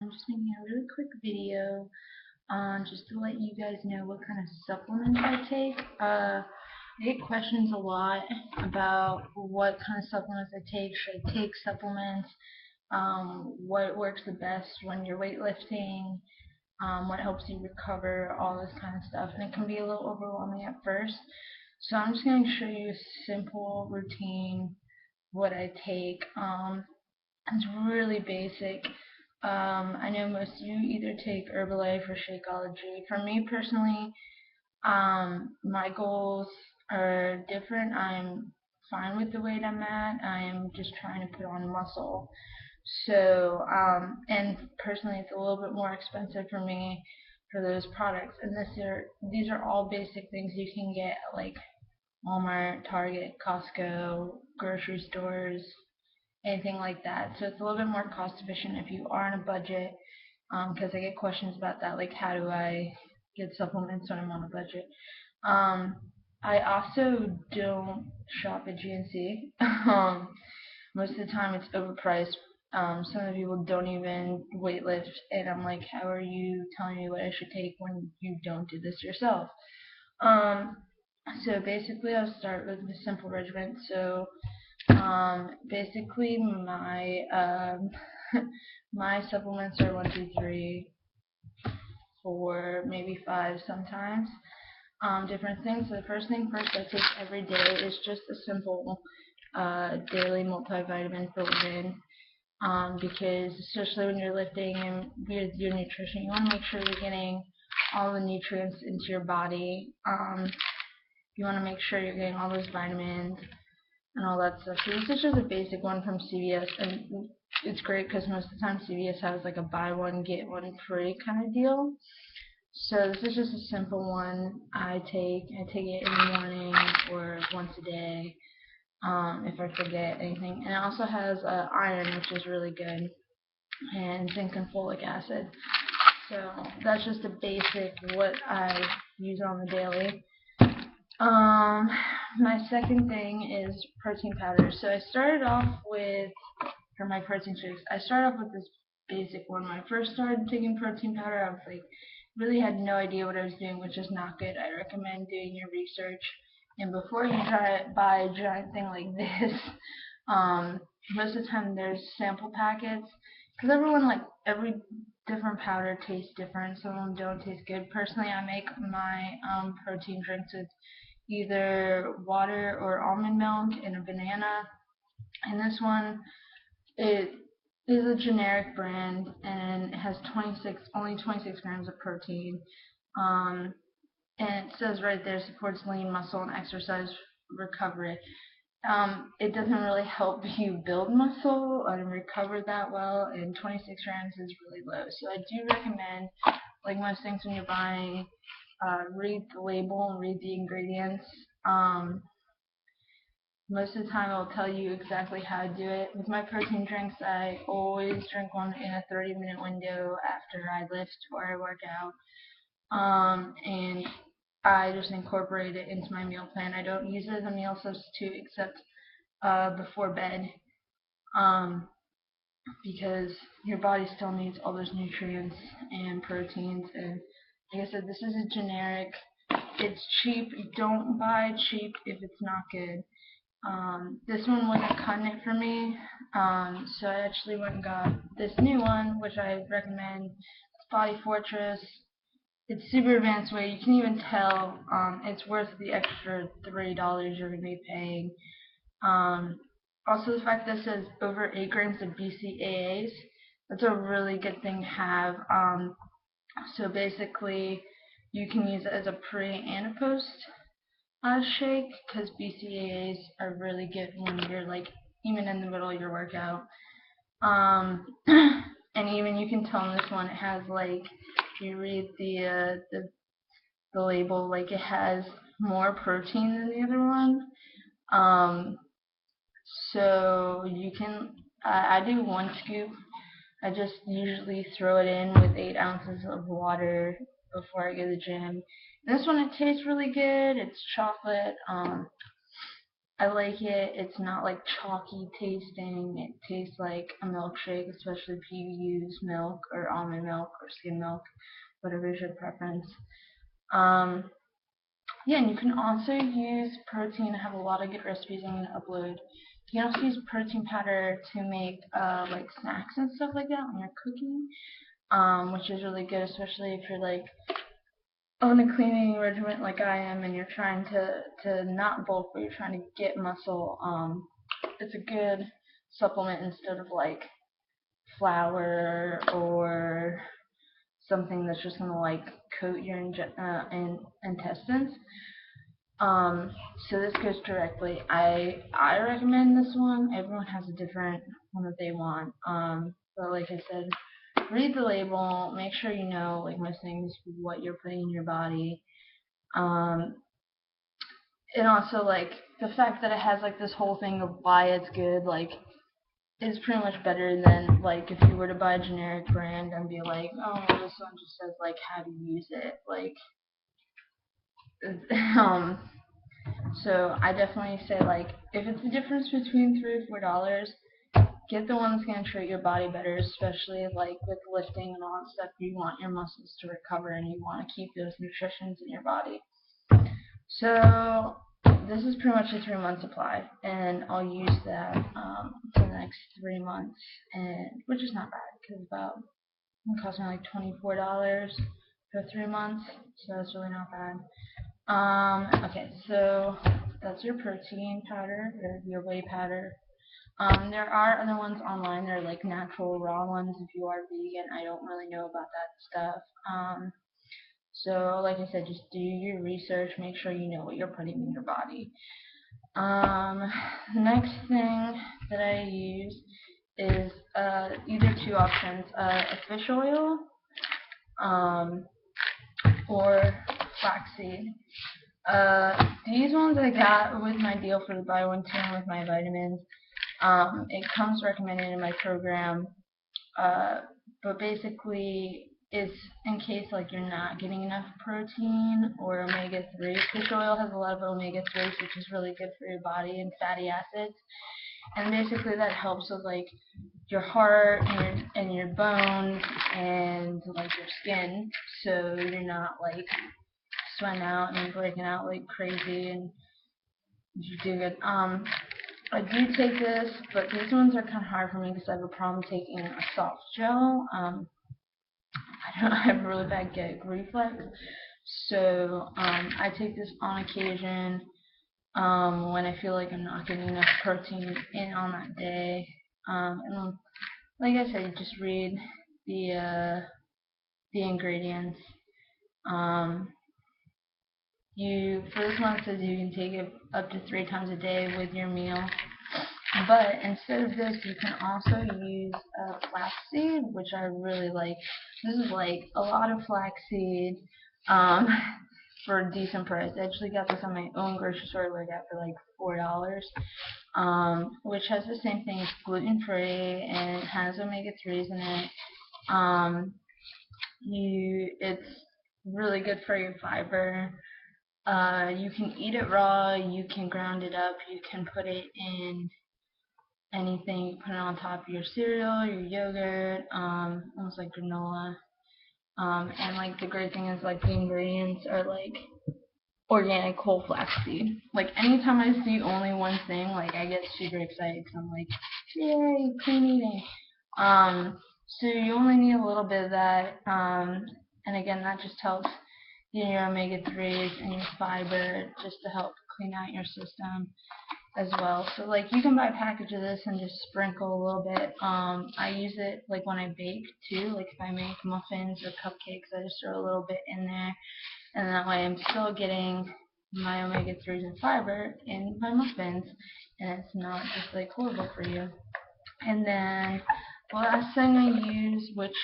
I'm just making a really quick video just to let you guys know what kind of supplements I take. I get questions a lot about what kind of supplements I take. Should I take supplements? What works the best when you're weightlifting? What helps you recover? All this kind of stuff. And it can be a little overwhelming at first. So I'm just going to show you a simple routine, what I take. It's really basic. I know most of you either take Herbalife or Shakeology. For me personally, my goals are different. I'm fine with the weight I'm at. I am just trying to put on muscle. So, and personally, it's a little bit more expensive for me for those products. And these are all basic things you can get at like Walmart, Target, Costco, grocery stores, anything like that. So it's a little bit more cost efficient if you are on a budget, because I get questions about that, like how do I get supplements when I'm on a budget. Um, I also don't shop at GNC. Most of the time it's overpriced. Some of the people don't even weightlift, and I'm like, how are you telling me what I should take when you don't do this yourself? Um, so basically, I'll start with the simple regimen. So basically my supplements are 1, 2, 3, 4, maybe 5 sometimes. Different things. So the first thing first I take every day is just a simple daily multivitamin for women. Because especially when you're lifting and with your nutrition, you want to make sure you're getting all the nutrients into your body. You want to make sure you're getting all those vitamins and all that stuff. So this is just a basic one from CVS, and it's great because most of the time CVS has like a buy one get one free kind of deal. So this is just a simple one I take. I take it in the morning or once a day if I forget anything. And it also has iron, which is really good, and zinc and folic acid. So that's just a basic what I use on the daily. My second thing is protein powder. So I started off with, for my protein shakes, I started off with this basic one. When I first started taking protein powder, I was like, really had no idea what I was doing, which is not good. I recommend doing your research. And before you try to buy a giant thing like this, most of the time there's sample packets. Because every different powder tastes different. Some of them don't taste good. Personally, I make my protein drinks with either water or almond milk and a banana. And this one, it is a generic brand and it has only 26 grams of protein. Um, and it says right there supports lean muscle and exercise recovery. It doesn't really help you build muscle and recover that well, and 26 grams is really low. So I do recommend, like most things when you're buying, read the label and read the ingredients. Um, Most of the time I'll tell you exactly how to do it. With my protein drinks, I always drink one in a 30-minute window after I lift or I work out. And I just incorporate it into my meal plan. I don't use it as a meal substitute except before bed, um, because your body still needs all those nutrients and proteins. And like I said, this is a generic. It's cheap. Don't buy cheap if it's not good. This one wasn't cutting it for me, so I actually went and got this new one, which I recommend. It's Body Fortress. It's super advanced weight. You can even tell it's worth the extra $3 you're going to be paying. Um, Also, the fact that it says over 8 grams of BCAAs, that's a really good thing to have. So basically, you can use it as a pre and a post shake, because BCAAs are really good when you're like even in the middle of your workout. And even you can tell in this one it has like, if you read the label, like it has more protein than the other one. Um, so you can I do 1 scoop. I just usually throw it in with 8 ounces of water before I go to the gym. And this one, it tastes really good. It's chocolate. I like it. It's not like chalky tasting. It tastes like a milkshake, especially if you use milk or almond milk or skim milk, whatever is your preference. Um, yeah, and you can also use protein. I have a lot of good recipes I'm going to upload. You can also use protein powder to make like snacks and stuff like that when you're cooking, which is really good, especially if you're like on a cleaning regimen like I am and you're trying to not bulk but you're trying to get muscle. It's a good supplement instead of like flour or something that's just gonna like coat your intestines. Um, so this goes directly. I recommend this one. Everyone has a different one that they want. But like I said, read the label. Make sure you know like most things what you're putting in your body. Um, and also like the fact that it has like this whole thing of why it's good like is pretty much better than like if you were to buy a generic brand and be like, oh, well, this one just says like how to use it. Like, um, so I definitely say like if it's the difference between $3 or $4, get the one that's gonna treat your body better, especially like with lifting and all that stuff. You want your muscles to recover and you want to keep those nutritions in your body. So this is pretty much a 3 month supply, and I'll use that for the next 3 months, and which is not bad because it cost me like $24 for 3 months, so that's really not bad. Okay, so that's your protein powder, or your whey powder. There are other ones online. They're like natural raw ones. If you are vegan, I don't really know about that stuff. So like I said, just do your research. Make sure you know what you're putting in your body. The next thing that I use is either two options: a fish oil or flaxseed. These ones I got with my deal for the buy one two one with my vitamins. It comes recommended in my program, but basically it's in case like you're not getting enough protein or omega-3. Fish oil has a lot of omega-3s, which is really good for your body, and fatty acids. And basically that helps with like your heart and your bones and like your skin, so you're not like sweating out and breaking out like crazy, and you do good. I do take this, but these ones are kind of hard for me because I have a problem taking a soft gel. I have a really bad gag reflex, so I take this on occasion when I feel like I'm not getting enough protein in on that day. And like I said, just read the ingredients. Um, you for this one it says you can take it up to 3 times a day with your meal. But instead of this, you can also use flaxseed, which I really like. This is like a lot of flaxseed um, for a decent price. I actually got this on my own grocery store where I got for like $4, which has the same thing. It's gluten free and it has omega-3s in it. It's really good for your fiber. You can eat it raw. You can ground it up. You can put it in anything. You put it on top of your cereal, your yogurt, almost like granola. And like the great thing is like the ingredients are like organic whole flaxseed. Like anytime I see only one thing, like I get super excited because I'm like, yay, clean eating. So you only need a little bit of that. And again, that just helps your omega-3s and your fiber just to help clean out your system as well. So like you can buy a package of this and just sprinkle a little bit. I use it like when I bake too. Like if I make muffins or cupcakes, I just throw a little bit in there, and that way I'm still getting my omega-3s and fiber in my muffins, and it's not just like horrible for you. And then the last thing I use, which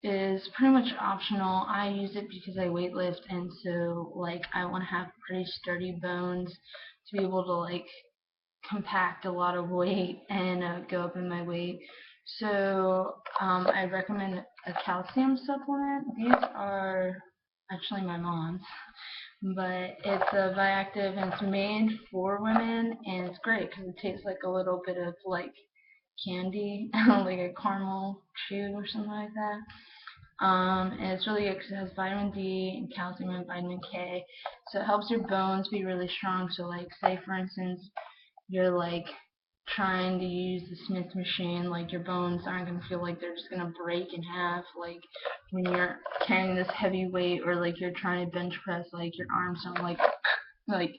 is pretty much optional. I use it because I weightlift, and so like I want to have pretty sturdy bones to be able to like compact a lot of weight and go up in my weight. So I recommend a calcium supplement. These are actually my mom's, but it's a Bioactive and it's made for women, and it's great because it tastes like a little bit of like candy, like a caramel chew or something like that. And it's really good because it has vitamin D and calcium and vitamin K, so it helps your bones be really strong. So like, say for instance, you're like trying to use the Smith machine, like your bones aren't gonna feel like they're just gonna break in half, like when you're carrying this heavy weight, or like you're trying to bench press, like your arms don't like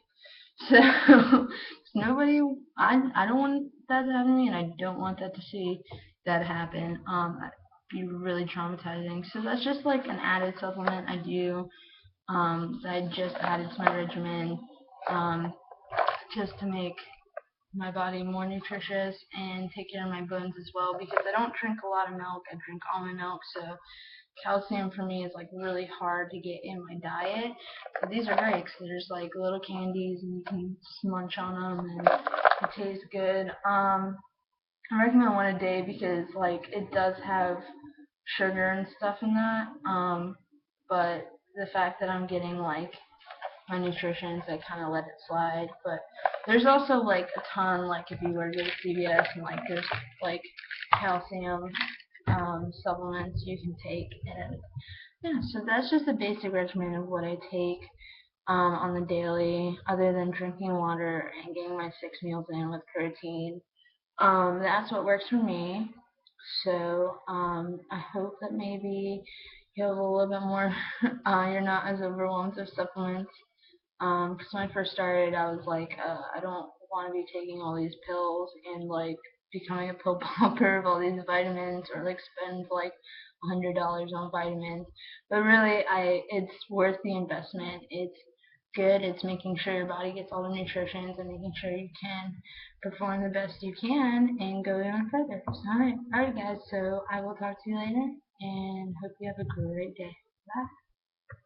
so. Nobody, I don't want that to happen to me, and I don't want that to see that happen. That'd be really traumatizing. So that's just like an added supplement I do. That I just added to my regimen, um, just to make my body more nutritious and take care of my bones as well, because I don't drink a lot of milk. I drink almond milk, so calcium for me is like really hard to get in my diet. So these are great because there's like little candies and you can munch on them and it tastes good. I recommend one a day because like it does have sugar and stuff in that. But the fact that I'm getting like my nutrition, so I kind of let it slide. But there's also like a ton, like if you were to go to CVS, and like there's like calcium supplements you can take, and yeah, so that's just a basic regimen of what I take on the daily, other than drinking water and getting my 6 meals in with protein. That's what works for me. So I hope that maybe you have a little bit more, you're not as overwhelmed with supplements. Because when I first started, I was like, I don't want to be taking all these pills and like becoming a pill popper of all these vitamins, or like spend like $100 on vitamins. But really, it's worth the investment. It's good. It's making sure your body gets all the nutrients and making sure you can perform the best you can and go on further. So, all right, guys. So I will talk to you later, and hope you have a great day. Bye.